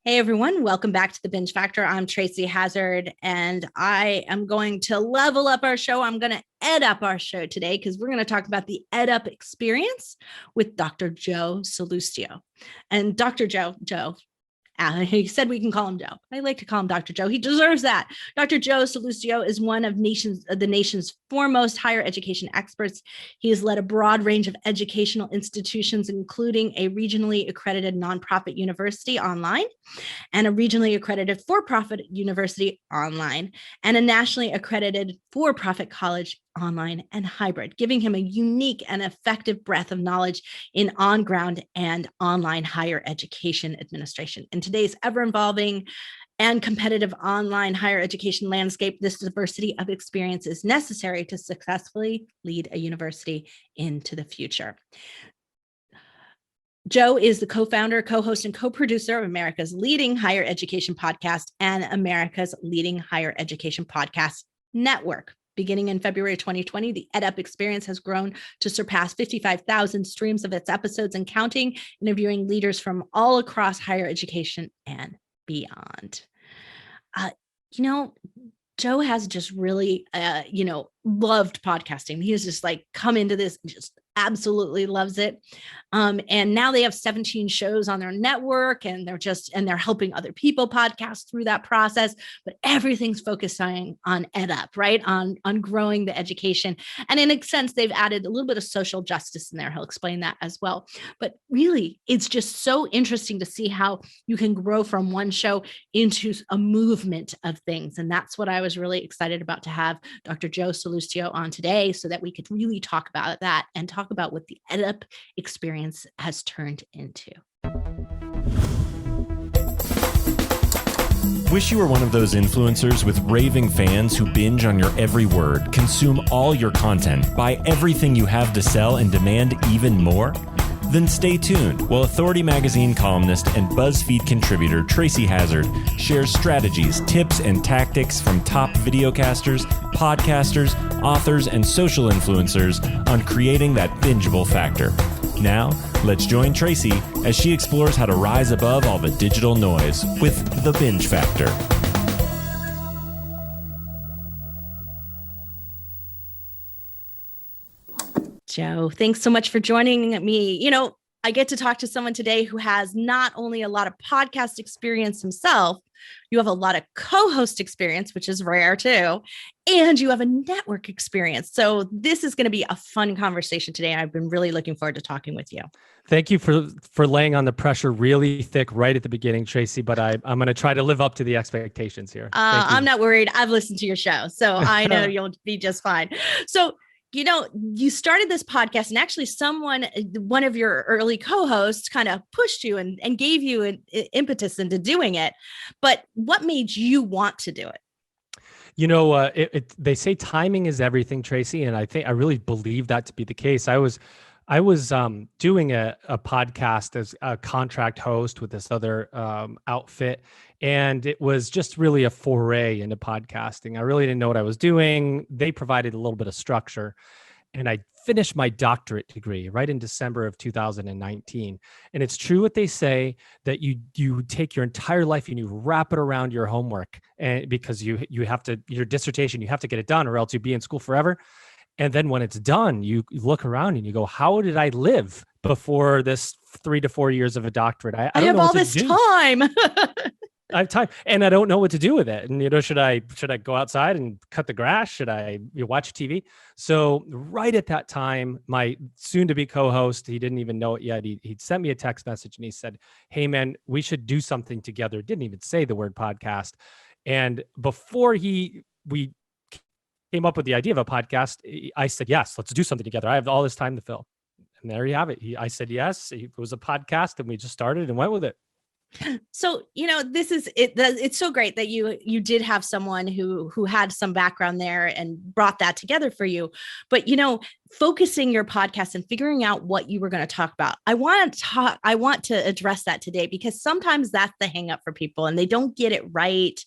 Hey everyone, welcome back to the Binge Factor. I'm Tracy Hazzard, and I am going to level up our show. I'm going to ed up our show today because we're going to talk about the EdUp Experience with Dr. Joe Sallustio. And Dr. Joe, he said we can call him Joe. I like to call him Dr. Joe. He deserves that. Dr. Joe Sallustio is one of the nation's foremost higher education experts. He has led a broad range of educational institutions, including a regionally accredited nonprofit university online, and a regionally accredited for-profit university online, and a nationally accredited for-profit college online and hybrid, giving him a unique and effective breadth of knowledge in on-ground and online higher education administration. In today's ever-evolving and competitive online higher education landscape, this diversity of experience is necessary to successfully lead a university into the future. Joe is the co-founder, co-host, and co-producer of America's leading higher education podcast and America's leading higher education podcast network. Beginning in February 2020, the EdUp Experience has grown to surpass 55,000 streams of its episodes and counting, interviewing leaders from all across higher education and beyond. Joe has just really, loved podcasting. He has just come into this and just absolutely loves it. And now they have 17 shows on their network, and they're helping other people podcast through that process, but everything's focusing on EdUp, right? On growing the education. And in a sense, they've added a little bit of social justice in there. He'll explain that as well. But really, it's just so interesting to see how you can grow from one show into a movement of things. And that's what I was really excited about, to have Dr. Joe Sallustio on today, so that we could really talk about that and talk about what the EdUp Experience has turned into. Wish you were one of those influencers with raving fans who binge on your every word, consume all your content, buy everything you have to sell, and demand even more? Then stay tuned while Authority Magazine columnist and BuzzFeed contributor Tracy Hazzard shares strategies, tips, and tactics from top videocasters, podcasters, authors, and social influencers on creating that bingeable factor. Now, let's join Tracy as she explores how to rise above all the digital noise with the Binge Factor. Joe, thanks so much for joining me. I get to talk to someone today who has not only a lot of podcast experience himself, you have a lot of co-host experience, which is rare too, and you have a network experience. So this is going to be a fun conversation today. I've been really looking forward to talking with you. Thank you for laying on the pressure really thick right at the beginning, Tracy, but I'm going to try to live up to the expectations here. I'm not worried. I've listened to your show, so I know you'll be just fine. So you started this podcast, and actually one of your early co-hosts kind of pushed you and gave you an impetus into doing it. But what made you want to do it? They say timing is everything, Tracy. And I really believe that to be the case. I was doing a podcast as a contract host with this other outfit. And it was just really a foray into podcasting. I really didn't know what I was doing. They provided a little bit of structure. And I finished my doctorate degree right in December of 2019. And it's true what they say, that you take your entire life and you wrap it around your homework, and because you have to, your dissertation, you have to get it done, or else you'd be in school forever. And then when it's done, you look around and you go, how did I live before this 3 to 4 years of a doctorate? I don't have know all this time. I have time, and I don't know what to do with it. And, should I go outside and cut the grass? Should I watch TV? So right at that time, my soon to be co-host, he didn't even know it yet. He'd sent me a text message and he said, "Hey man, we should do something together." Didn't even say the word podcast. And before we came up with the idea of a podcast, I said, yes, let's do something together. I have all this time to fill. And there you have it. I said, yes, it was a podcast, and we just started and went with it. So, this is it. It's so great that you did have someone who had some background there and brought that together for you. But, focusing your podcast and figuring out what you were going to talk about. I want to address that today, because sometimes that's the hang up for people and they don't get it right.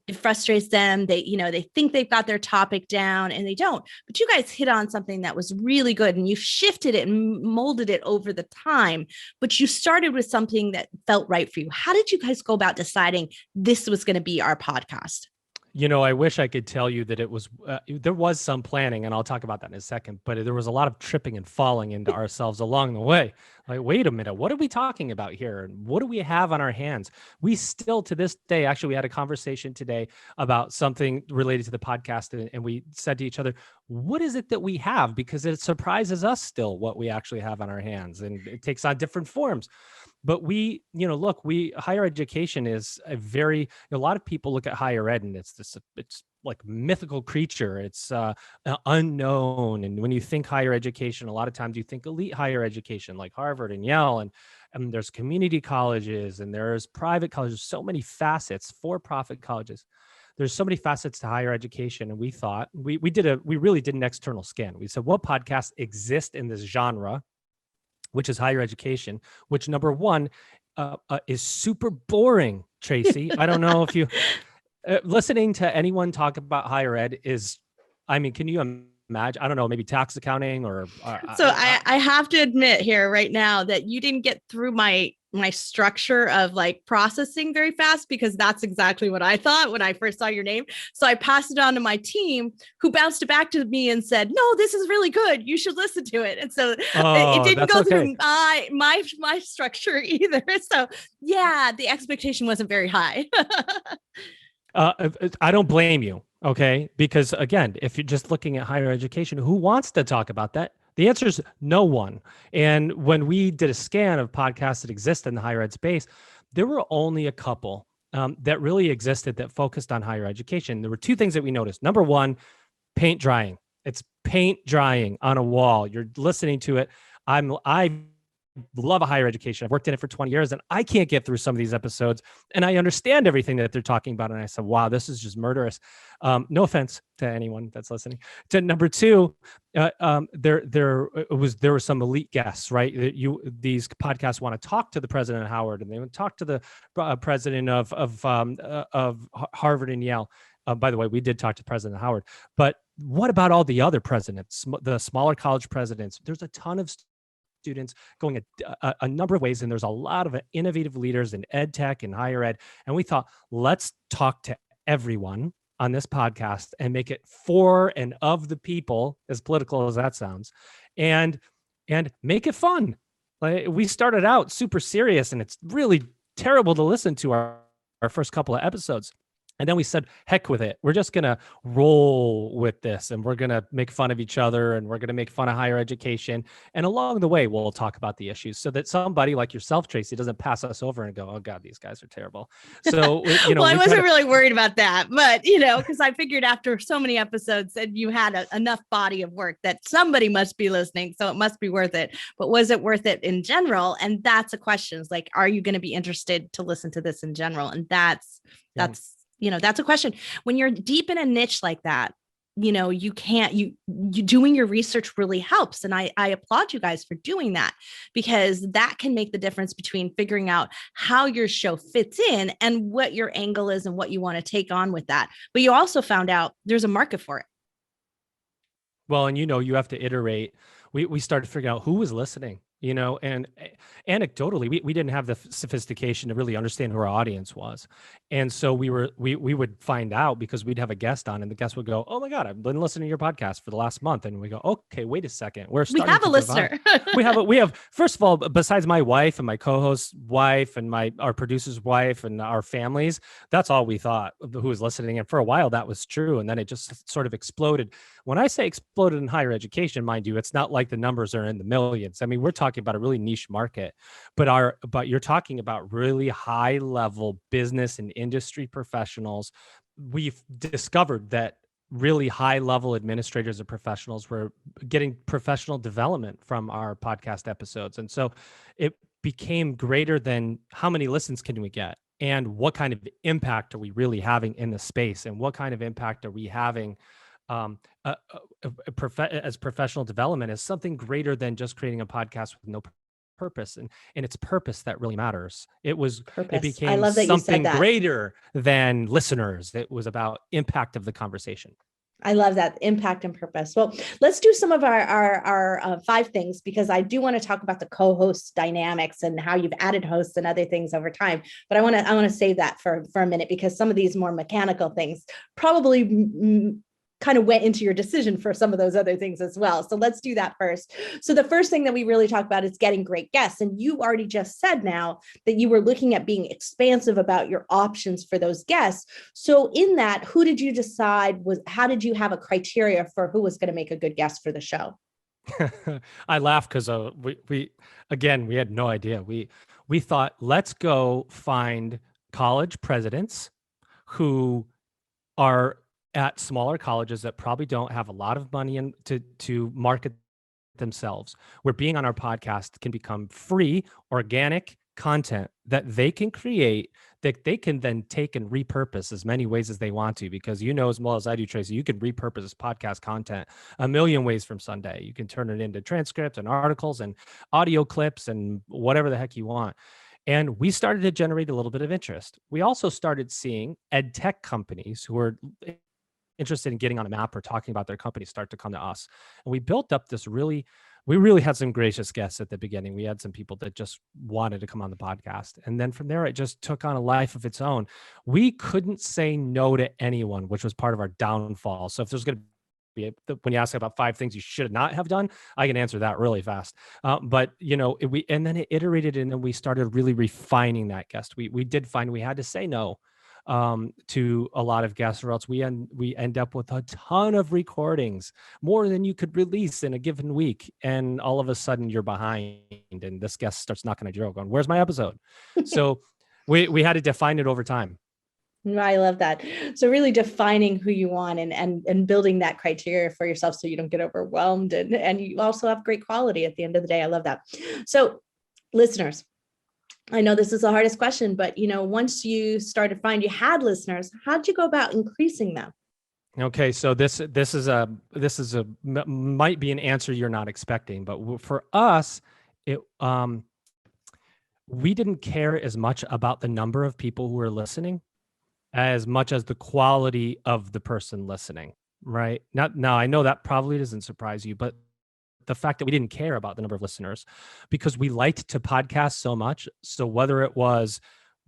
It frustrates them. They think they've got their topic down and they don't. But you guys hit on something that was really good, and you've shifted it and molded it over the time, but you started with something that felt right for you. How did you guys go about deciding this was going to be our podcast? I wish I could tell you that it was, there was some planning, and I'll talk about that in a second, but there was a lot of tripping and falling into ourselves along the way. Like, wait a minute, what are we talking about here? And what do we have on our hands? We still, to this day, actually, we had a conversation today about something related to the podcast, and we said to each other, what is it that we have? Because it surprises us still what we actually have on our hands, and it takes on different forms. But higher education is a lot of people look at higher ed and it's like mythical creature. It's unknown. And when you think higher education, a lot of times you think elite higher education like Harvard and Yale, and there's community colleges and there's private colleges, so many facets, for-profit colleges. There's so many facets to higher education. And we thought, we really did an external scan. We said, what podcasts exist in this genre, which is higher education, which number one is super boring, Tracy. I don't know if you, listening to anyone talk about higher ed can you imagine? I don't know, maybe tax accounting or. I have to admit here right now that you didn't get through my structure of like processing very fast, because that's exactly what I thought when I first saw your name. So I passed it on to my team, who bounced it back to me and said, no, this is really good. You should listen to it. And so it didn't go through my structure either. So yeah, the expectation wasn't very high. I don't blame you. Okay. Because again, if you're just looking at higher education, who wants to talk about that? The answer is no one. And when we did a scan of podcasts that exist in the higher ed space, there were only a couple that really existed that focused on higher education. There were two things that we noticed. Number one, paint drying. It's paint drying on a wall. You're listening to it. I love a higher education. I've worked in it for 20 years and I can't get through some of these episodes, and I understand everything that they're talking about. And I said, wow, this is just murderous. No offense to anyone that's listening. To number two, there were some elite guests, right? These podcasts want to talk to the president of Howard, and they want to talk to the president of Harvard and Yale. By the way, we did talk to President Howard, but what about all the other presidents, the smaller college presidents? There's a ton of students going a number of ways, and there's a lot of innovative leaders in ed tech and higher ed. And we thought, let's talk to everyone on this podcast and make it for and of the people, as political as that sounds, and make it fun. Like, we started out super serious, and it's really terrible to listen to our first couple of episodes. And then we said, heck with it. We're just going to roll with this, and we're going to make fun of each other, and we're going to make fun of higher education. And along the way, we'll talk about the issues so that somebody like yourself, Tracy, doesn't pass us over and go, oh God, these guys are terrible. So, well, I wasn't really worried about that, but, because I figured after so many episodes that you had enough body of work that somebody must be listening. So it must be worth it. But was it worth it in general? And that's a question. It's like, are you going to be interested to listen to this in general? And that's a question. When you're deep in a niche like that, you doing your research really helps. And I applaud you guys for doing that, because that can make the difference between figuring out how your show fits in and what your angle is and what you want to take on with that. But you also found out there's a market for it. Well, and you have to iterate. We started figuring out who was listening. And anecdotally, we didn't have the sophistication to really understand who our audience was. And so we would find out because we'd have a guest on, and the guest would go, oh my God, I've been listening to your podcast for the last month. And we go, okay, wait a second. We have a listener. we have, first of all, besides my wife and my co-host's wife and our producer's wife and our families, that's all we thought who was listening. And for a while that was true. And then it just sort of exploded. When I say exploded in higher education, mind you, it's not like the numbers are in the millions. I mean, we're talking about a really niche market, but you're talking about really high level business and industry professionals. We've discovered that really high level administrators and professionals were getting professional development from our podcast episodes. And so it became greater than how many listens can we get, and what kind of impact are we really having in the space, and what kind of impact are we having as professional development is something greater than just creating a podcast with no purpose, and it's purpose that really matters. It Purpose. I became love that you said something that. greater than listeners. It was about impact of the conversation. I love that, impact and purpose. Well, let's do some of our 5 things, because I do want to talk about the co-host dynamics and how you've added hosts and other things over time. But I want to save that for a minute, because some of these more mechanical things probably kind of went into your decision for some of those other things as well. So let's do that first. So the first thing that we really talk about is getting great guests. And you already just said now that you were looking at being expansive about your options for those guests. So in that, who did you decide how did you have a criteria for who was going to make a good guest for the show? I laugh because we had no idea. We thought, let's go find college presidents who are at smaller colleges that probably don't have a lot of money to market themselves, where being on our podcast can become free, organic content that they can create, that they can then take and repurpose as many ways as they want to. Because you know as well as I do, Tracy, you can repurpose this podcast content a million ways from Sunday. You can turn it into transcripts and articles and audio clips and whatever the heck you want. And we started to generate a little bit of interest. We also started seeing ed tech companies who are interested in getting on a map or talking about their company start to come to us. And we built up we really had some gracious guests at the beginning. We had some people that just wanted to come on the podcast. And then from there, it just took on a life of its own. We couldn't say no to anyone, which was part of our downfall. So if there's going to be, when you ask about 5 things you should not have done, I can answer that really fast. But and then it iterated, and then we started really refining that guest. We did find we had to say no to a lot of guests, or else we end up with a ton of recordings, more than you could release in a given week, and all of a sudden you're behind, and this guest starts knocking at your door going, where's my episode? So we had to define it over time. I love that. So really defining who you want and building that criteria for yourself so you don't get overwhelmed, and you also have great quality at the end of the day. I love that. So listeners, I know this is the hardest question, but once you started you had listeners, how'd you go about increasing them? Okay, so this might be an answer you're not expecting, but for us, we didn't care as much about the number of people who were listening as much as the quality of the person listening, right? Now I know that probably doesn't surprise you, but the fact that we didn't care about the number of listeners, because we liked to podcast so much. So whether it was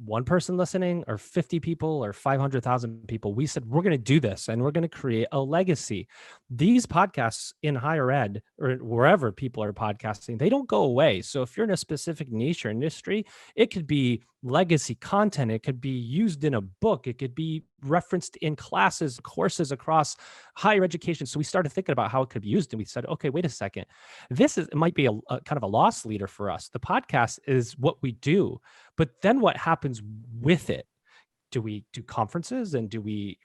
one person listening or 50 people or 500,000 people, we said, we're going to do this and we're going to create a legacy. These podcasts in higher ed or wherever people are podcasting, they don't go away. So if you're in a specific niche or industry, it could be legacy content. It could be used in a book. It could be referenced in classes, courses across higher education. So we started thinking about how it could be used. And we said, okay, wait a second. It might be a kind of a loss leader for us. The podcast is what we do, but then what happens with it? Do we do conferences, and do we,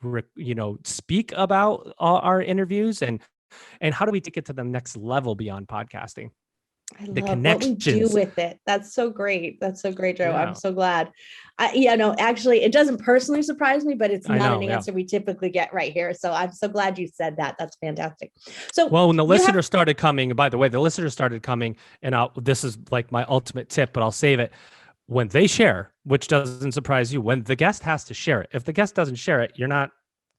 speak about our interviews, and how do we take it to the next level beyond podcasting? I love what we do with it. That's so great. That's so great, Joe. Yeah. I'm so glad. Actually, it doesn't personally surprise me, but it's not an answer we typically get right here. So I'm so glad you said that. That's fantastic. So, well, when the listeners started coming, by the way, and this is like my ultimate tip, but I'll save it. When they share, which doesn't surprise you, when the guest has to share it. If the guest doesn't share it, you're not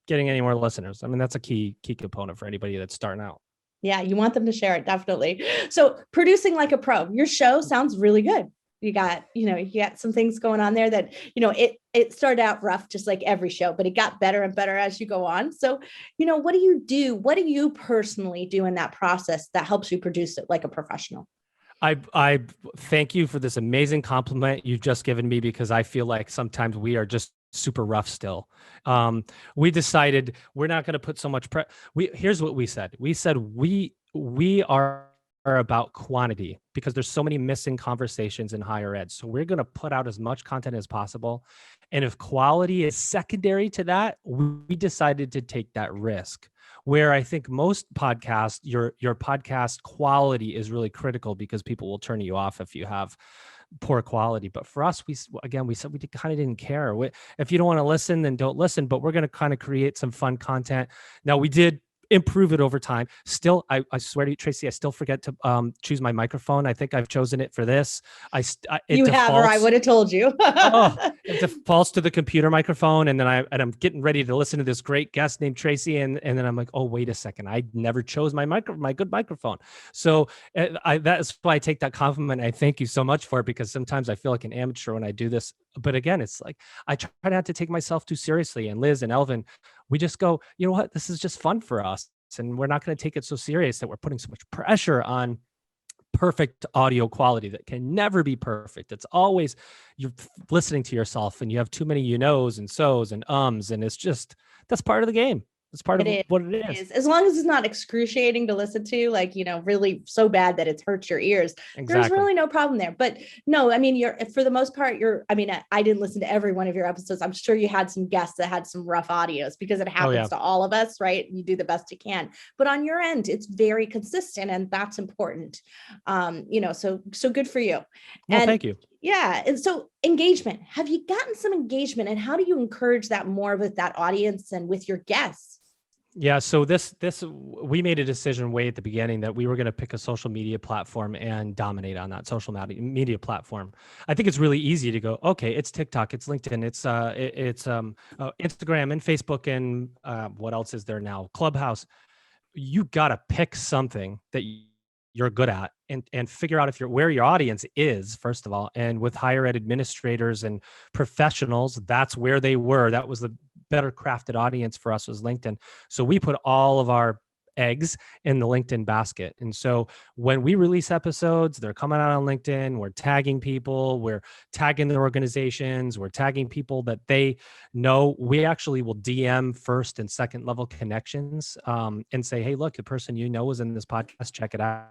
getting any more listeners. I mean, that's a key component for anybody that's starting out. Yeah, you want them to share it, definitely. So producing like a pro, your show sounds really good. You got some things going on there that, it started out rough, just like every show, but it got better and better as you go on. So, what do you do? What do you personally do in that process that helps you produce it like a professional? I thank you for this amazing compliment you've just given me, because I feel like sometimes we are just super rough still. We decided we're not going to put so much here's what we said. We said we are about quantity, because there's so many missing conversations in higher ed. So we're going to put out as much content as possible. And if quality is secondary to that, we decided to take that risk. Where I think most podcasts, your podcast quality is really critical, because people will turn you off if you have poor quality. But for us, we said we kind of didn't care. If you don't want to listen, then don't listen, but we're going to kind of create some fun content. Now, we did improve it over time. Still, I swear to you, Tracy, I still forget to choose my microphone. I think I've chosen it for this. It You have, or I would have told you. It defaults to the computer microphone, and then I'm getting ready to listen to this great guest named Tracy, and then I'm like, oh, wait a second, I never chose my good microphone. So that's why I take that compliment. I thank you so much for it, because sometimes I feel like an amateur when I do this. But again, it's like I try not to take myself too seriously. And Liz and Elvin, we just go, you know what, this is just fun for us, and we're not going to take it so serious that we're putting so much pressure on perfect audio quality. That can never be perfect. It's always, you're listening to yourself and you have too many you knows and so's and and it's just, that's part of the game. It's part of what it is. As long as it's not excruciating to listen to, like, really so bad that it hurts your ears. Exactly. There's really no problem there. But no, I mean, for the most part, I didn't listen to every one of your episodes. I'm sure you had some guests that had some rough audios, because it happens to all of us, right? You do the best you can. But on your end, it's very consistent, and that's important. So good for you. Well, thank you. Yeah. And so engagement, have you gotten some engagement, and how do you encourage that more with that audience and with your guests? Yeah. So we made a decision way at the beginning that we were going to pick a social media platform and dominate on that social media platform. I think it's really easy to go, okay, it's TikTok, it's LinkedIn, it's Instagram and Facebook, and what else is there now? Clubhouse. You got to pick something that you're good at and figure out where your audience is, first of all. And with higher ed administrators and professionals, that's where they were. That was the better crafted audience for us, was LinkedIn. So we put all of our eggs in the LinkedIn basket. And so when we release episodes, they're coming out on LinkedIn, we're tagging people, we're tagging their organizations, we're tagging people that they know. We actually will DM first and second level connections and say, hey, look, the person you know is in this podcast, check it out.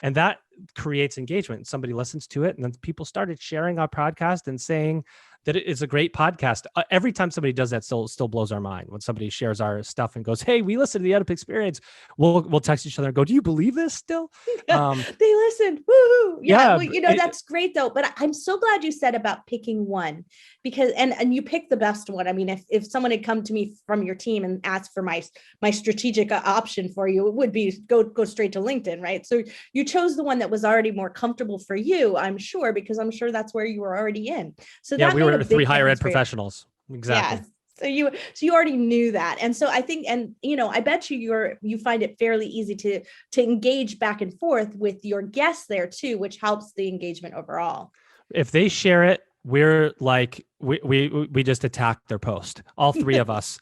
And that creates engagement. Somebody listens to it, and then people started sharing our podcast and saying that it is a great podcast. Every time somebody does that, still blows our mind. When somebody shares our stuff and goes, hey, we listened to the EdUp Experience, we'll text each other and go, do you believe this still? They listened. Woo-hoo. Yeah. Well, that's great though. But I'm so glad you said about picking one, because, and you picked the best one. I mean, if someone had come to me from your team and asked for my strategic option for you, it would be go straight to LinkedIn, right? So you chose the one that was already more comfortable for you, I'm sure, because I'm sure that's where you were already in. So yeah, we were 3 higher ed professionals. Exactly. Yeah. So you already knew that. And so I think, and I bet you find it fairly easy to engage back and forth with your guests there too, which helps the engagement overall. If they share it, we're like, we just attack their post. All three of us,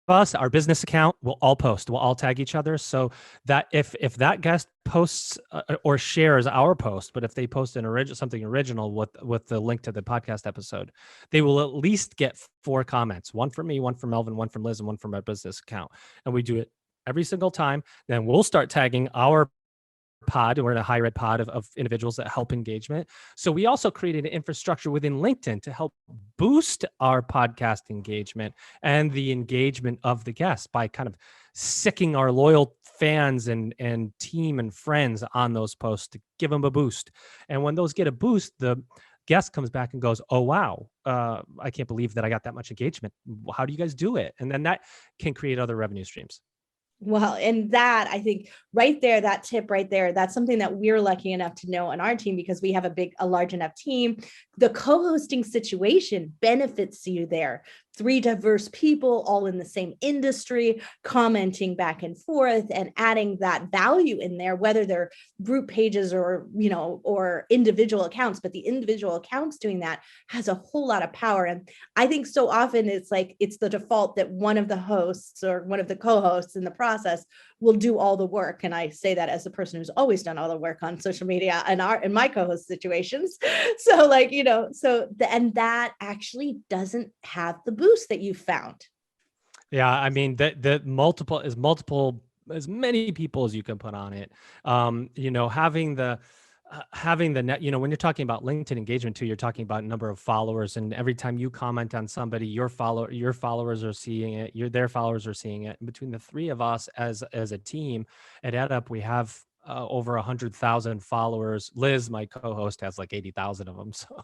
our business account, will all post, we'll all tag each other. So that if that guest posts or shares our post, but if they post something original with the link to the podcast episode, they will at least get 4 comments, one from me, one from Melvin, one from Liz, and one from our business account. And we do it every single time. Then we'll start tagging our pod, and we're in a higher ed pod of individuals that help engagement. So we also created an infrastructure within LinkedIn to help boost our podcast engagement and the engagement of the guests by kind of sicking our loyal fans and team and friends on those posts to give them a boost. And when those get a boost, the guest comes back and goes, oh, wow, I can't believe that I got that much engagement. How do you guys do it? And then that can create other revenue streams. Well, and that, I think right there, that tip right there, that's something that we're lucky enough to know on our team, because we have a large enough team. The co-hosting situation benefits you there. 3 diverse people all in the same industry, commenting back and forth and adding that value in there, whether they're group pages or individual accounts. But the individual accounts doing that has a whole lot of power. And I think so often it's the default that one of the hosts or one of the co-hosts in the process will do all the work. And I say that as a person who's always done all the work on social media in my co-host situations. So and that actually doesn't have the boost that you found. Yeah. I mean, the multiple, as many people as you can put on it. Having the net, when you're talking about LinkedIn engagement too, you're talking about number of followers, and every time you comment on somebody, your followers are seeing it, their followers are seeing it. And between the 3 of us as a team at EdUp, we have over 100,000 followers. Liz, my co-host, has like 80,000 of them. So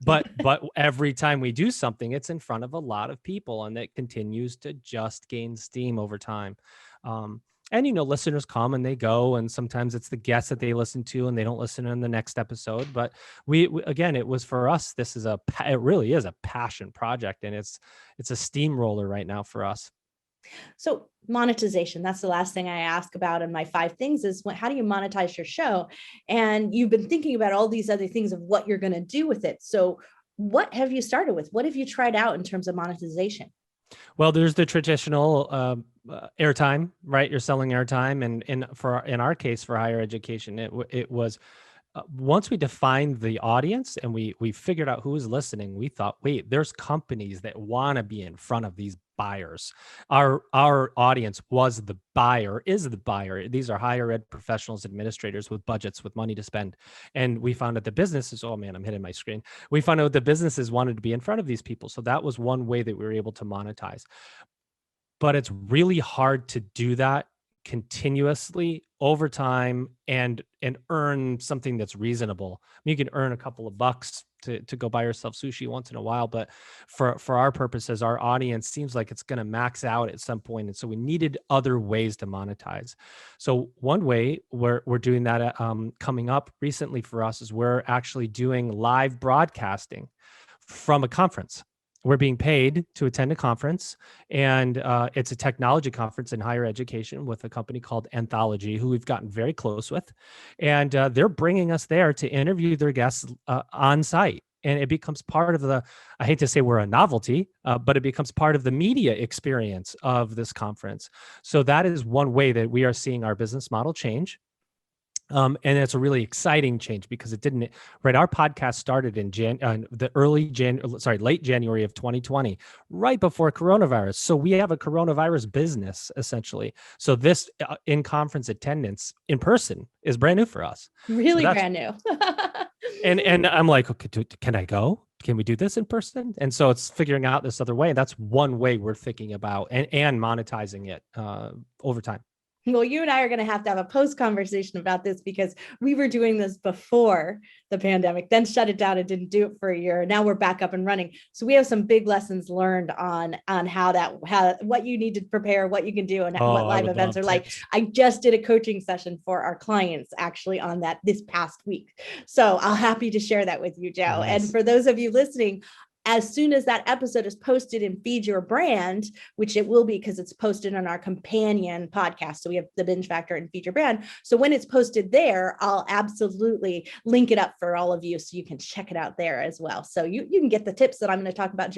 But every time we do something, it's in front of a lot of people, and it continues to just gain steam over time. And listeners come and they go, and sometimes it's the guests that they listen to and they don't listen in the next episode. But we again, it was for us. This is it really is a passion project, and it's a steamroller right now for us. So monetization, that's the last thing I ask about in my 5 things is how do you monetize your show? And you've been thinking about all these other things of what you're going to do with it. So what have you started with? What have you tried out in terms of monetization? Well, there's the traditional airtime, right? You're selling airtime, and in our case for higher education, it was once we defined the audience and we figured out who was listening, we thought, wait, there's companies that want to be in front of these buyers. Our audience is the buyer. These are higher ed professionals, administrators with budgets, with money to spend. And we found that the businesses, oh man, I'm hitting my screen. We found out the businesses wanted to be in front of these people. So that was one way that we were able to monetize. But it's really hard to do that continuously over time and earn something that's reasonable. I mean, you can earn a couple of bucks to go buy yourself sushi once in a while, but for our purposes, our audience seems like it's going to max out at some point, and so we needed other ways to monetize. So one way we're doing that coming up recently for us is we're actually doing live broadcasting from a conference. We're being paid to attend a conference, and it's a technology conference in higher education with a company called Anthology, who we've gotten very close with. And they're bringing us there to interview their guests on site. And it becomes part of I hate to say we're a novelty, but it becomes part of the media experience of this conference. So that is one way that we are seeing our business model change. And it's a really exciting change because it didn't, right? Our podcast started in late January of 2020, right before coronavirus. So we have a coronavirus business essentially. So this in-conference attendance in person is brand new for us. Really brand new. and I'm like, okay, can I go? Can we do this in person? And so it's figuring out this other way. And that's one way we're thinking about and monetizing it over time. Well, you and I are going to have a post conversation about this because we were doing this before the pandemic, then shut it down and didn't do it for a year. Now we're back up and running. So we have some big lessons learned on how what you need to prepare, what you can do, and what live events are like. I just did a coaching session for our clients actually on that this past week. So I'll happy to share that with you, Joe. Nice. And for those of you listening, as soon as that episode is posted in Feed Your Brand, which it will be because it's posted on our companion podcast. So we have the Binge Factor and Feed Your Brand. So when it's posted there, I'll absolutely link it up for all of you so you can check it out there as well. So you can get the tips that I'm going to talk about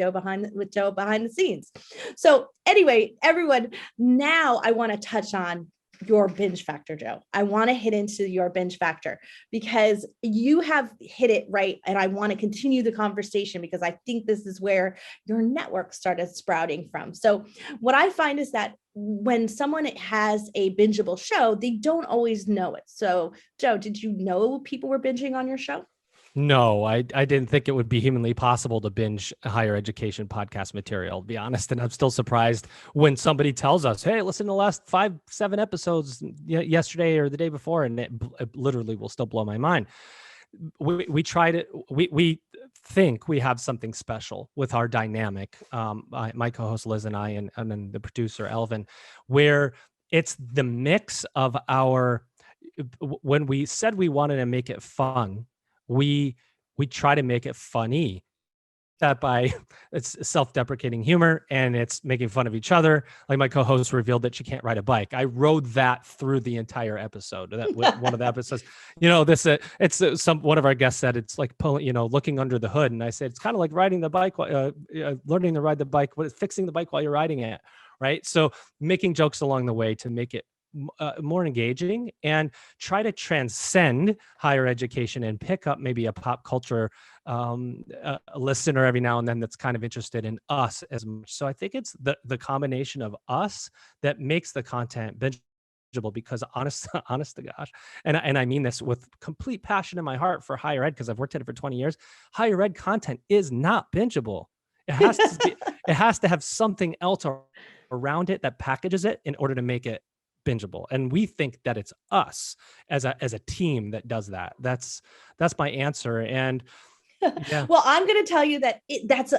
with Joe behind the scenes. So anyway, everyone, now I want to touch on your binge factor, Joe. I want to hit into your binge factor because you have hit it right. And I want to continue the conversation because I think this is where your network started sprouting from. So what I find is that when someone has a bingeable show, they don't always know it. So Joe, did you know people were binging on your show? No, I didn't think it would be humanly possible to binge higher education podcast material, to be honest. And I'm still surprised when somebody tells us, hey, listen to the last 5-7 episodes yesterday or the day before, and it literally will still blow my mind. We try to, we think we have something special with our dynamic, my co-host Liz and I, and then the producer Elvin, where it's the mix of when we said we wanted to make it fun, we try to make it funny. That by it's self-deprecating humor and it's making fun of each other. Like my co-host revealed that she can't ride a bike. I rode that through the entire episode. That one of the episodes, one of our guests said it's like pulling, looking under the hood. And I said it's kind of like riding the bike, learning to ride the bike, fixing the bike while you're riding it, right? So making jokes along the way to make it more engaging and try to transcend higher education and pick up maybe a pop culture a listener every now and then that's kind of interested in us as much. So I think it's the combination of us that makes the content bingeable because honest to gosh, and I mean this with complete passion in my heart for higher ed because I've worked at it for 20 years. Higher ed content is not bingeable. It has to have something else around it that packages it in order to make it bingeable. And we think that it's us as a team that does that. That's my answer. And Yeah. Well, I'm going to tell you that that's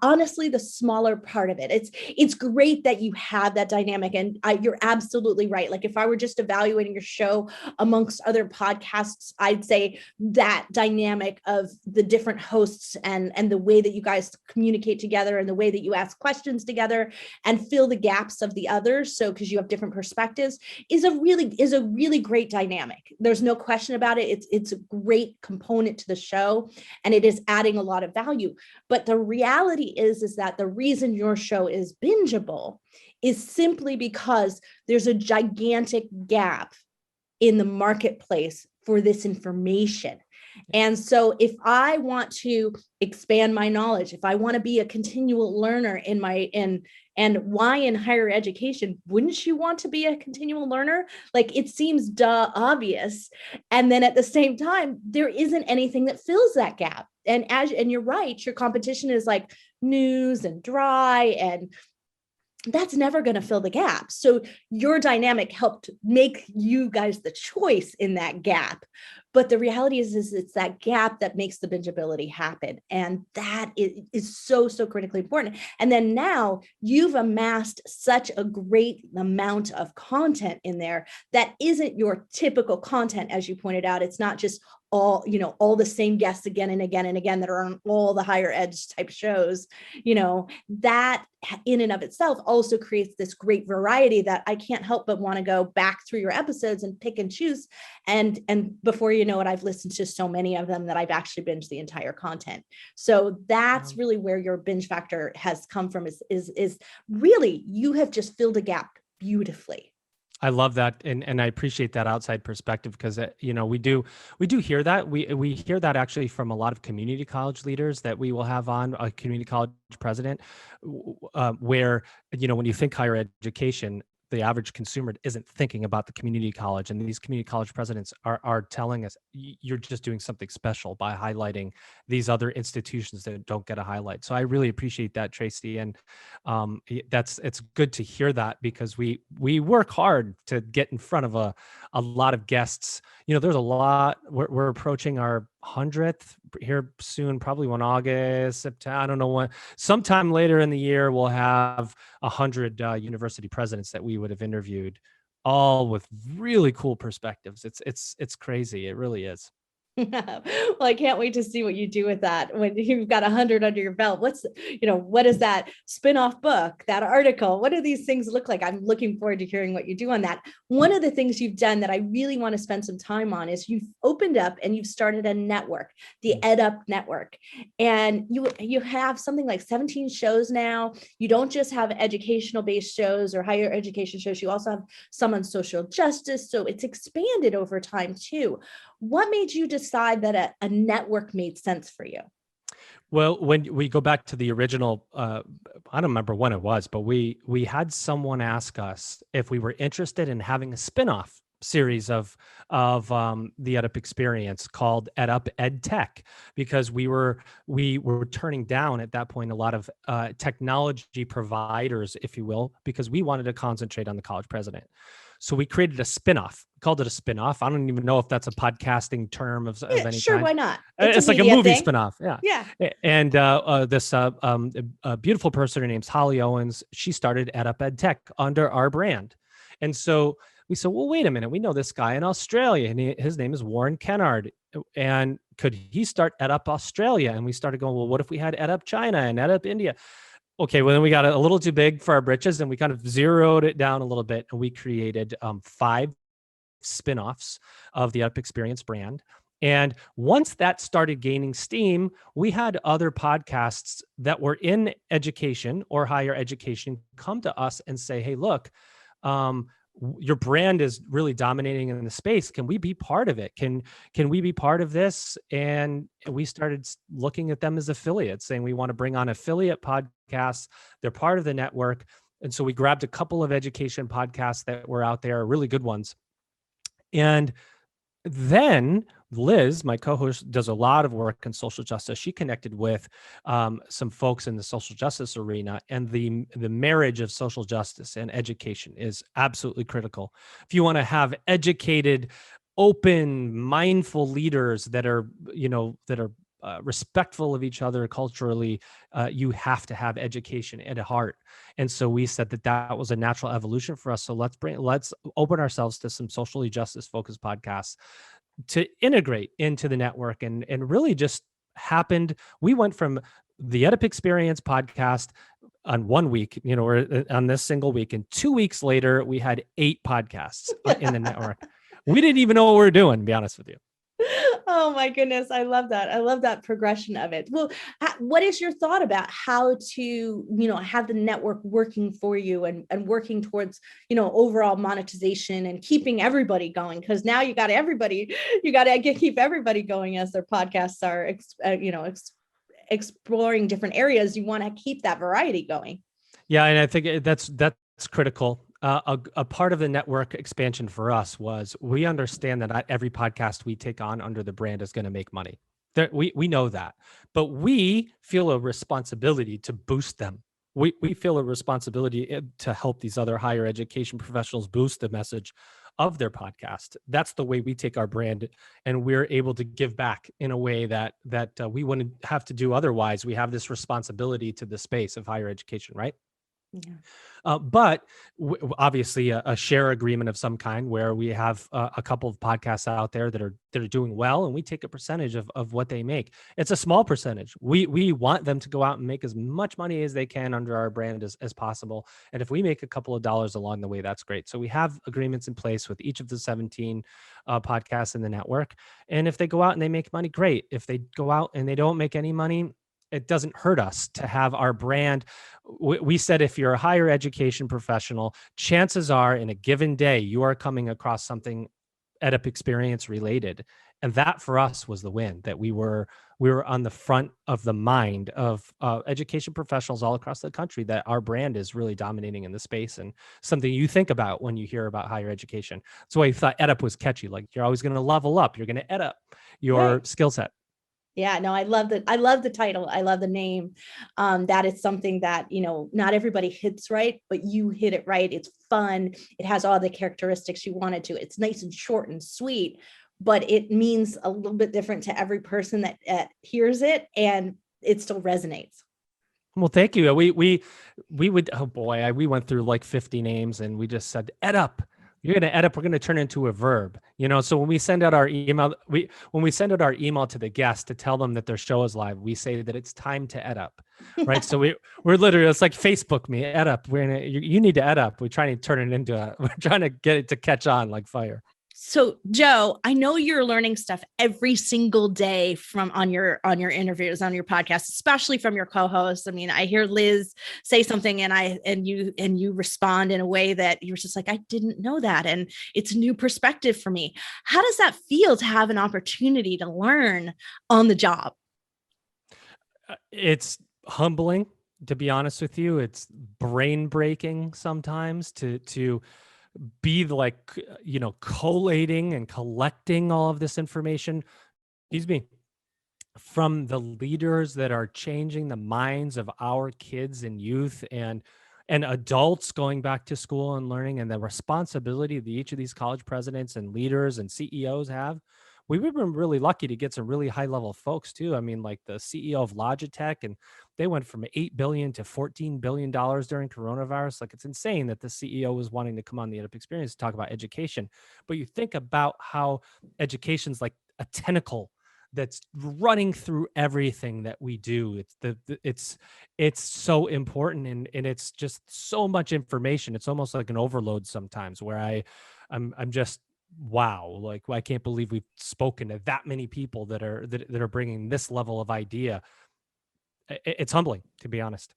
honestly the smaller part of it. It's great that you have that dynamic, and you're absolutely right. Like if I were just evaluating your show amongst other podcasts, I'd say that dynamic of the different hosts and the way that you guys communicate together and the way that you ask questions together and fill the gaps of the others. So because you have different perspectives is a really great dynamic. There's no question about it. It's a great component to the show, and it is adding a lot of value. But the reality is that the reason your show is bingeable is simply because there's a gigantic gap in the marketplace for this information. And so if I want to expand my knowledge, if I want to be a continual learner and why in higher education wouldn't you want to be a continual learner? Like it seems obvious. And then at the same time, there isn't anything that fills that gap. And you're right, your competition is like news and dry, and that's never going to fill the gap. So your dynamic helped make you guys the choice in that gap. But the reality is it's that gap that makes the bingeability happen. And that is so critically important. And then now you've amassed such a great amount of content in there that isn't your typical content, as you pointed out. It's not just all the same guests again and again and again that are on all the higher ed type shows. That in and of itself also creates this great variety that I can't help but want to go back through your episodes and pick and choose. And before you know it, I've listened to so many of them that I've actually binged the entire content. So that's really where your binge factor has come from, is really, you have just filled a gap beautifully. I love that, and I appreciate that outside perspective, because we do hear that we hear that actually from a lot of community college leaders that we will have on, a community college president, where when you think higher education, the average consumer isn't thinking about the community college, and these community college presidents are telling us, you're just doing something special by highlighting these other institutions that don't get a highlight. So I really appreciate that, Tracy, and it's good to hear that, because we work hard to get in front of a lot of guests. There's a lot. We're approaching our 100th here soon, probably in August, September, I don't know when. Sometime later in the year, we'll have 100 university presidents that we would have interviewed, all with really cool perspectives. It's crazy. It really is. Well, I can't wait to see what you do with that when you've got 100 under your belt. What is that spin-off book, that article? What do these things look like? I'm looking forward to hearing what you do on that. One of the things you've done that I really want to spend some time on is you've opened up and you've started a network, the EdUp network. And you have something like 17 shows now. You don't just have educational based shows or higher education shows. You also have some on social justice. So it's expanded over time too. What made you decide that a network made sense for you? Well, when we go back to the original, I don't remember when it was, but we had someone ask us if we were interested in having a spinoff series of the EdUp Experience called EdUp EdTech, because we were turning down at that point a lot of technology providers, if you will, because we wanted to concentrate on the college president. So we created a spinoff, called it a spinoff. I don't even know if that's a podcasting term of any sure, kind. Why not? It's like a movie thing. spinoff. Yeah. And this beautiful person, her name's Holly Owens, she started EdUp EdTech under our brand. And so we said, well, wait a minute. We know this guy in Australia, and his name is Warren Kennard. And could he start EdUp Australia? And we started going, well, what if we had EdUp China and EdUp India? Okay, well, then we got a little too big for our britches, and we kind of zeroed it down a little bit, and we created 5 spinoffs of the EdUp Experience brand. And once that started gaining steam, we had other podcasts that were in education or higher education come to us and say, hey, look, your brand is really dominating in the space. Can we be part of it? Can we be part of this? And we started looking at them as affiliates, saying we want to bring on affiliate podcasts. They're part of the network. And so we grabbed a couple of education podcasts that were out there, really good ones. And then Liz, my co-host, does a lot of work in social justice. She connected with some folks in the social justice arena, and the marriage of social justice and education is absolutely critical. If you want to have educated, open, mindful leaders that are respectful of each other culturally, you have to have education at heart. And so we said that was a natural evolution for us. So let's open ourselves to some socially justice focused podcasts to integrate into the network, and really just happened. We went from the EdUp Experience podcast on 1 week, or on this single week, and 2 weeks later, we had 8 podcasts in the network. We didn't even know what we were doing, to be honest with you. Oh my goodness. I love that. I love that progression of it. Well, what is your thought about how to, have the network working for you and working towards, overall monetization and keeping everybody going? Because now you got to keep everybody going as their podcasts are, exploring different areas. You want to keep that variety going. Yeah. And I think that's critical. A part of the network expansion for us was we understand that not every podcast we take on under the brand is going to make money. We know that, but we feel a responsibility to boost them. We feel a responsibility to help these other higher education professionals boost the message of their podcast. That's the way we take our brand, and we're able to give back in a way that we wouldn't have to do otherwise. We have this responsibility to the space of higher education, right? Yeah. But obviously a share agreement of some kind where we have a couple of podcasts out there that are doing well, and we take a percentage of what they make. It's a small percentage. We want them to go out and make as much money as they can under our brand as possible. And if we make a couple of dollars along the way, that's great. So we have agreements in place with each of the 17 podcasts in the network. And if they go out and they make money, great. If they go out and they don't make any money, it doesn't hurt us to have our brand. We said, if you're a higher education professional, chances are in a given day, you are coming across something EdUp Experience related. And that for us was the win, that we were on the front of the mind of education professionals all across the country, that our brand is really dominating in the space and something you think about when you hear about higher education. That's why I thought EdUp was catchy. Like, you're always going to level up. You're going to EdUp your skill set. Yeah, no, I love that. I love the title. I love the name. That is something that, not everybody hits right, but you hit it right. It's fun. It has all the characteristics you wanted to. It's nice and short and sweet, but it means a little bit different to every person that hears it, and it still resonates. Well, thank you. We would, oh boy, we went through like 50 names, and we just said, EdUp. You're going to EdUp. We're going to turn it into a verb, So when we send out our email, when we send out our email to the guest to tell them that their show is live, we say that it's time to EdUp, right? So we're literally, it's like Facebook me, EdUp. You need to EdUp. We're trying to turn it into we're trying to get it to catch on like fire. So Joe, I know you're learning stuff every single day on your interviews, on your podcast, especially from your co-hosts. I mean, I hear Liz say something and you respond in a way that you're just like, I didn't know that. And it's a new perspective for me. How does that feel to have an opportunity to learn on the job? It's humbling, to be honest with you. It's brain breaking sometimes to be like, collating and collecting all of this information, from the leaders that are changing the minds of our kids and youth and adults going back to school and learning, and the responsibility that each of these college presidents and leaders and CEOs have. We've been really lucky to get some really high level folks too. I mean, like the CEO of Logitech, and they went from $8 billion to $14 billion during coronavirus. Like, it's insane that the CEO was wanting to come on the EdUp Experience to talk about education. But you think about how education's like a tentacle that's running through everything that we do. It's so important, and it's just so much information. It's almost like an overload sometimes, where I'm just, wow, like, I can't believe we've spoken to that many people that are bringing this level of idea. It's humbling, to be honest.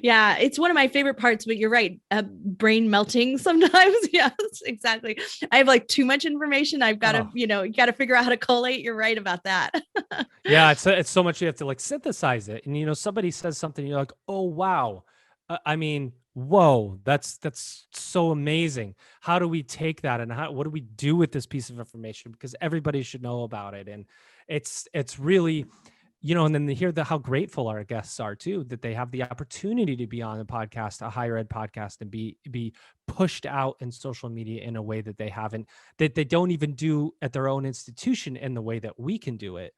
Yeah, it's one of my favorite parts, but you're right. Brain melting sometimes. Yes, exactly. I have like too much information. I've got to, you got to figure out how to collate. You're right about that. Yeah, it's so much you have to like synthesize it. And, somebody says something, you're like, oh, wow. I mean, whoa, that's so amazing. How do we take that, and what do we do with this piece of information? Because everybody should know about it. And it's really, and then to hear how grateful our guests are too, that they have the opportunity to be on a podcast, a higher ed podcast, and be pushed out in social media in a way that that they don't even do at their own institution in the way that we can do it,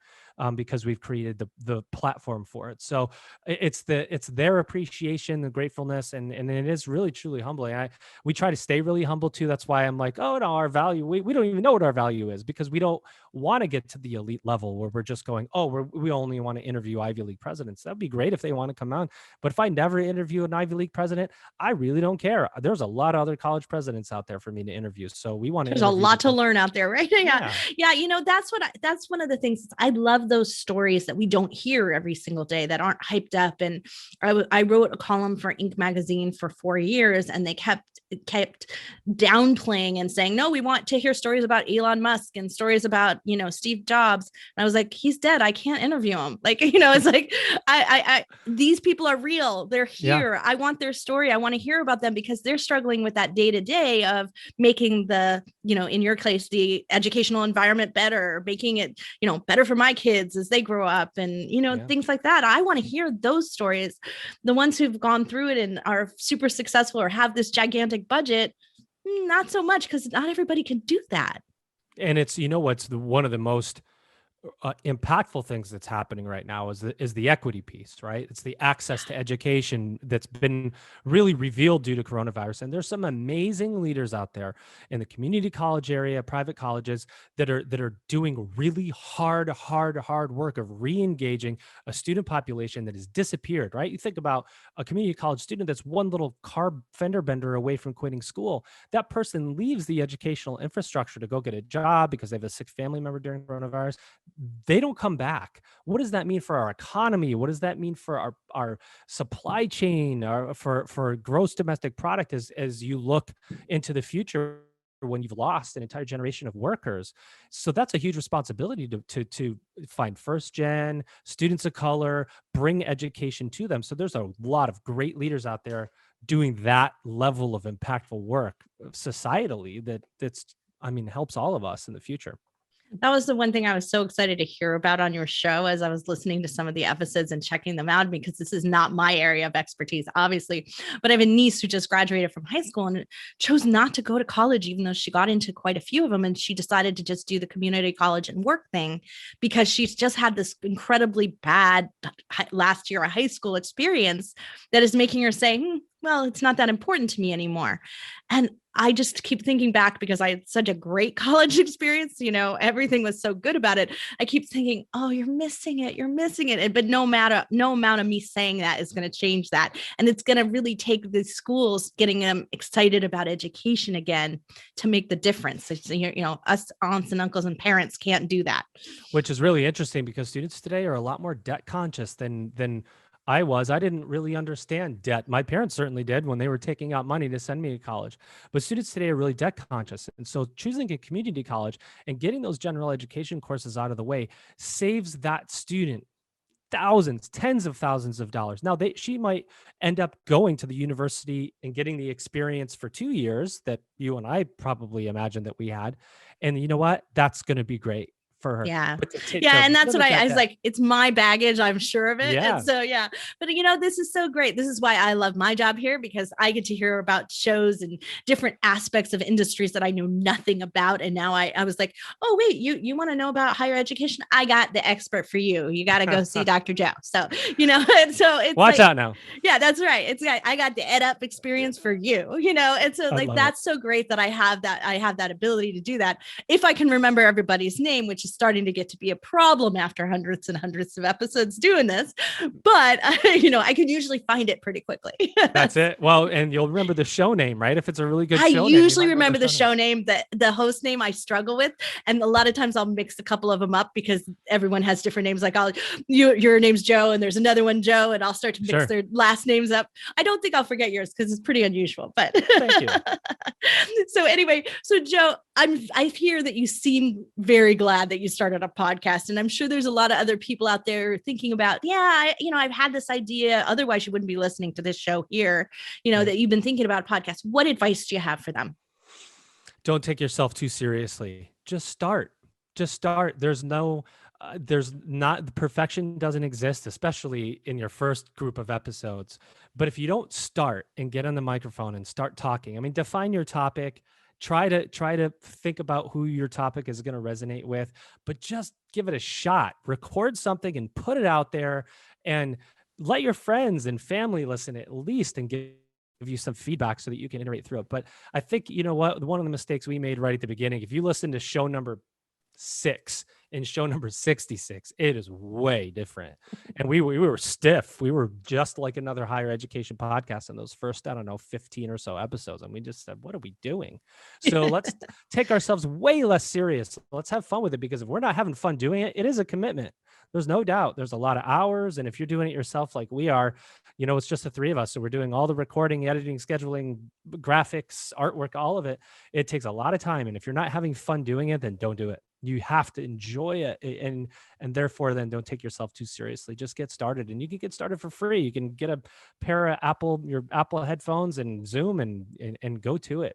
because we've created the platform for it. So it's their appreciation, the gratefulness, and it is really truly humbling. We try to stay really humble too. That's why I'm like, oh no, our value, we don't even know what our value is, because we don't want to get to the elite level where we're just going, oh, we only want to interview Ivy League presidents. That'd be great if they want to come on, but if I never interview an Ivy League president, I really don't care. There's a lot of other college presidents out there for me to interview. So we want to. There's a lot to learn out there, right? Yeah. Yeah. You know, that's one of the things. I love those stories that we don't hear every single day, that aren't hyped up. And I wrote a column for Inc. magazine for 4 years, and they kept downplaying and saying, no, we want to hear stories about Elon Musk and stories about, Steve Jobs. And I was like, he's dead. I can't interview him. Like, it's like, these people are real. They're here. Yeah. I want their story. I want to hear about them, because they're struggling with that day to day of making the, in your case, the educational environment better, making it, better for my kids as they grow up, and, things like that. I want to hear those stories. The ones who've gone through it and are super successful or have this gigantic budget, not so much, because not everybody can do that. And it's, what's one of the most impactful things that's happening right now is the equity piece, right? It's the access to education that's been really revealed due to coronavirus. And there's some amazing leaders out there in the community college area, private colleges, that are doing really hard work of re-engaging a student population that has disappeared, right? You think about a community college student that's one little car fender bender away from quitting school. That person leaves the educational infrastructure to go get a job because they have a sick family member during coronavirus. They don't come back. What does that mean for our economy? What does that mean for our supply chain, for gross domestic product as you look into the future, when you've lost an entire generation of workers? So that's a huge responsibility to find first gen students of color, bring education to them. So there's a lot of great leaders out there doing that level of impactful work societally that's helps all of us in the future. That was the one thing I was so excited to hear about on your show as I was listening to some of the episodes and checking them out, because this is not my area of expertise, obviously. But I have a niece who just graduated from high school and chose not to go to college, even though she got into quite a few of them. And she decided to just do the community college and work thing, because she's just had this incredibly bad last year of high school experience that is making her say, well, it's not that important to me anymore. And I just keep thinking back, because I had such a great college experience, everything was so good about it. I keep thinking, oh, you're missing it. But no amount of me saying that is going to change that. And it's going to really take the schools getting them excited about education again to make the difference. It's, us aunts and uncles and parents can't do that. Which is really interesting, because students today are a lot more debt conscious than I was. I didn't really understand debt. My parents certainly did when they were taking out money to send me to college. But students today are really debt conscious. And so choosing a community college and getting those general education courses out of the way saves that student thousands, tens of thousands of dollars. Now, she might end up going to the university and getting the experience for 2 years that you and I probably imagined that we had. And you know what? That's going to be great for her. Yeah. And that's what I was like, it's my baggage. I'm sure of it. Yeah. And so, yeah, but this is so great. This is why I love my job here, because I get to hear about shows and different aspects of industries that I knew nothing about. And now I was like, oh, wait, you want to know about higher education? I got the expert for you. You got to go see Dr. Joe. So, and so it's watch out now. Yeah, that's right. I got the EdUp experience for you, and so that's so great that I have that ability to do that. If I can remember everybody's name, which is starting to get to be a problem after hundreds and hundreds of episodes doing this, but I can usually find it pretty quickly. That's it. Well, and you'll remember the show name, right? If it's a really good show I name, usually remember the show name. The host name I struggle with, and a lot of times I'll mix a couple of them up because everyone has different names. Like your name's Joe and there's another one Joe, and I'll start to mix their last names up. I don't think I'll forget yours because it's pretty unusual, but thank you. So anyway, Joe, I hear that you seem very glad that you started a podcast, and I'm sure there's a lot of other people out there thinking about, I've had this idea. Otherwise, you wouldn't be listening to this show here. That you've been thinking about podcasts. What advice do you have for them? Don't take yourself too seriously. Just start. There's no there's not, perfection doesn't exist, especially in your first group of episodes. But if you don't start and get on the microphone and start talking, I mean, define your topic, try to think about who your topic is going to resonate with, but just give it a shot. Record something and put it out there, and let your friends and family listen at least and give you some feedback so that you can iterate through it. But I think, you know what, one of the mistakes we made right at the beginning, if you listen to show number 6 and show number 66, it is way different. And we were stiff. We were just like another higher education podcast in those first, I don't know, 15 or so episodes. And we just said, what are we doing? So let's take ourselves way less serious. Let's have fun with it, because if we're not having fun doing it, it is a commitment. There's no doubt. There's a lot of hours. And if you're doing it yourself like we are, you know, it's just the 3 of us. So we're doing all the recording, editing, scheduling, graphics, artwork, all of it. It takes a lot of time. And if you're not having fun doing it, then don't do it. You have to enjoy it, and therefore then don't take yourself too seriously. Just get started, and you can get started for free. You can get a pair of your Apple headphones and Zoom and go to it.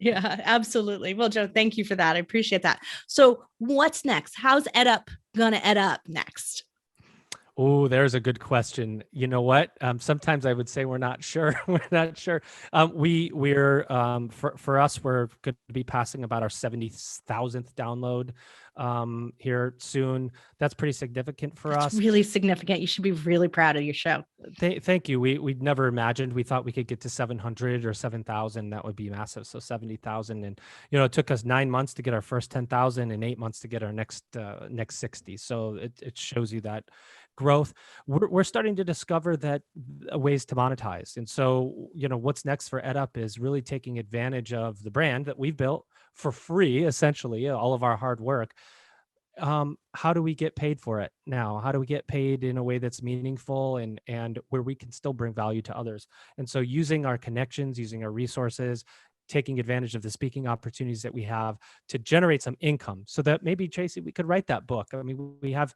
Yeah, absolutely. Well, Joe, thank you for that. I appreciate that. So what's next? How's EdUp going to EdUp next? Oh, there's a good question. You know what? Sometimes I would say we're not sure. We're not sure. We're for us, we're going to be passing about our 70,000th download here soon. That's pretty significant for us. Really significant. You should be really proud of your show. Thank you. We'd never imagined. We thought we could get to 700 or 7,000. That would be massive. So 70,000, and you know, it took us 9 months to get our first 10,000 and 8 months to get our next 60. So it shows you that growth. We're starting to discover that ways to monetize. And so, you know, what's next for EdUp is really taking advantage of the brand that we've built for free, essentially, all of our hard work. How do we get paid for it now? How do we get paid in a way that's meaningful and where we can still bring value to others? And so using our connections, using our resources, taking advantage of the speaking opportunities that we have to generate some income, so that maybe, Tracy, we could write that book. I mean, we have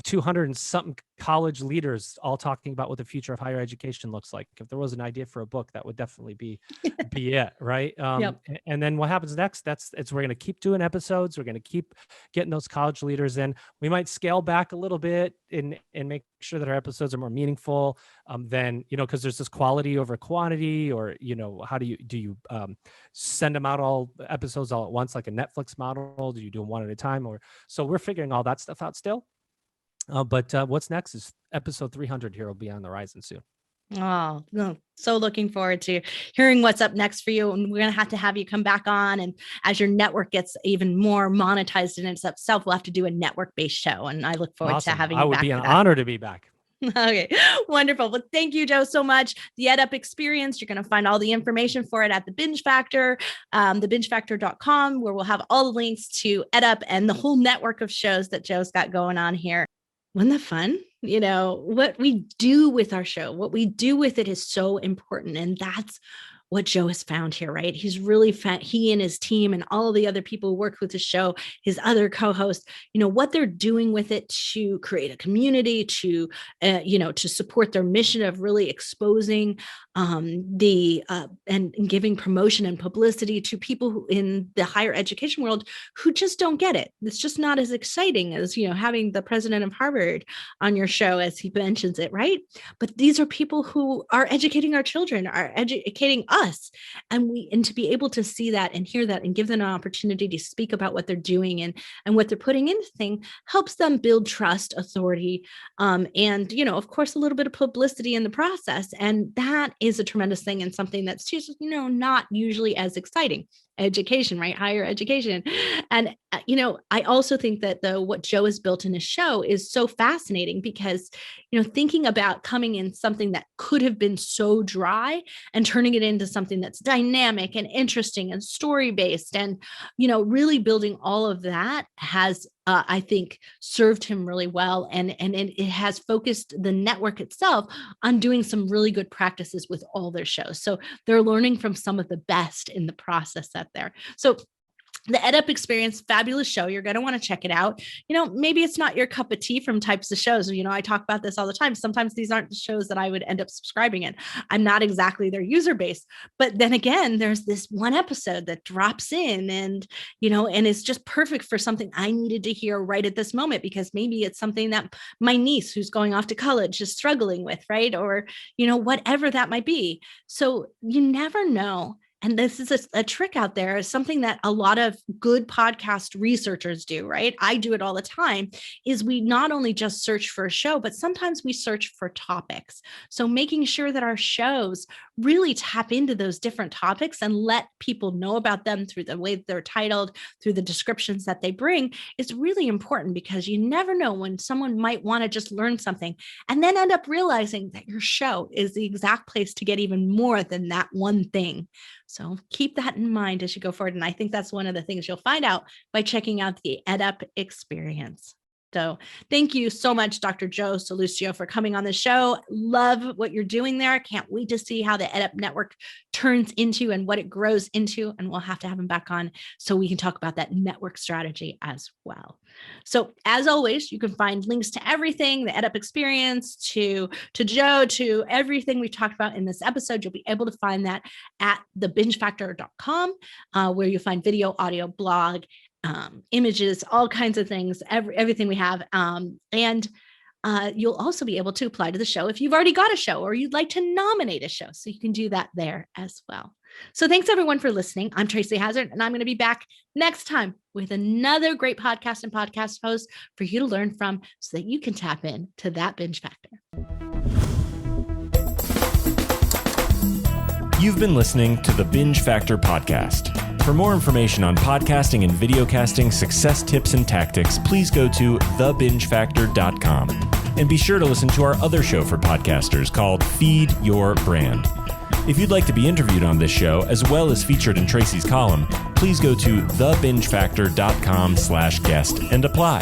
200 and something college leaders all talking about what the future of higher education looks like. If there was an idea for a book, that would definitely be it, right? Yep. And then what happens next? We're going to keep doing episodes. We're going to keep getting those college leaders in. We might scale back a little bit and make sure that our episodes are more meaningful. Then, you know, because there's this quality over quantity, or, you know, how do you send them out all episodes all at once, like a Netflix model? Do you do them one at a time? Or so we're figuring all that stuff out still. But what's next is episode 300 here will be on the horizon soon. Oh, no. So looking forward to hearing what's up next for you. And we're going to have you come back on. And as your network gets even more monetized in itself, we'll have to do a network-based show. And I look forward to having you back. I would be an honor to be back. Okay, wonderful. Well, thank you, Joe, so much. The EdUp Experience, you're going to find all the information for it at the Binge Factor, thebingefactor.com, where we'll have all the links to EdUp and the whole network of shows that Joe's got going on here. Wasn't that fun? You know, what we do with our show, what we do with it is so important. And that's what Joe has found here, right? He's really found, he and his team and all of the other people who work with the show, his other co-hosts, you know, what they're doing with it to create a community, to, you know, to support their mission of really exposing and giving promotion and publicity to people who, in the higher education world, who just don't get it. It's just not as exciting as, you know, having the president of Harvard on your show, as he mentions it, right? But these are people who are educating our children, are educating us. And to be able to see that and hear that and give them an opportunity to speak about what they're doing and what they're putting into thing helps them build trust, authority, and, you know, of course, a little bit of publicity in the process. And that is a tremendous thing, and something that's just, you know, not usually as exciting. Education, right? Higher education. And, you know, I also think that what Joe has built in his show is so fascinating because, you know, thinking about coming in something that could have been so dry and turning it into something that's dynamic and interesting and story-based, and, you know, really building all of that has, I think, served him really well. And it has focused the network itself on doing some really good practices with all their shows. So they're learning from some of the best in the process out there. So the EdUp Experience, fabulous show. You're going to want to check it out. Maybe it's not your cup of tea from types of shows. I talk about this all the time. Sometimes these aren't the shows that I would end up subscribing in. I'm not exactly their user base. But then again, there's this one episode that drops in and it's just perfect for something I needed to hear right at this moment, because maybe it's something that my niece who's going off to college is struggling with, right? Or, whatever that might be. So you never know. And this is a trick out there, something that a lot of good podcast researchers do, right? I do it all the time, is we not only just search for a show, but sometimes we search for topics. So making sure that our shows really tap into those different topics and let people know about them through the way they're titled, through the descriptions that they bring, is really important, because you never know when someone might want to just learn something and then end up realizing that your show is the exact place to get even more than that one thing. So keep that in mind as you go forward. And I think that's one of the things you'll find out by checking out the EdUp Experience. So thank you so much, Dr. Joe Sallustio, for coming on the show. Love what you're doing there. Can't wait to see how the EdUp network turns into and what it grows into. And we'll have to have him back on so we can talk about that network strategy as well. So as always, you can find links to everything, the EdUp Experience, to Joe, to everything we've talked about in this episode. You'll be able to find that at thebingefactor.com, where you'll find video, audio, blog, images, all kinds of things, everything we have. And you'll also be able to apply to the show if you've already got a show or you'd like to nominate a show. So you can do that there as well. So thanks everyone for listening. I'm Tracy Hazzard, and I'm going to be back next time with another great podcast and podcast host for you to learn from so that you can tap in to that binge factor. You've been listening to the Binge Factor podcast. For more information on podcasting and videocasting success tips and tactics, please go to thebingefactor.com. And be sure to listen to our other show for podcasters called Feed Your Brand. If you'd like to be interviewed on this show, as well as featured in Tracy's column, please go to thebingefactor.com/guest and apply.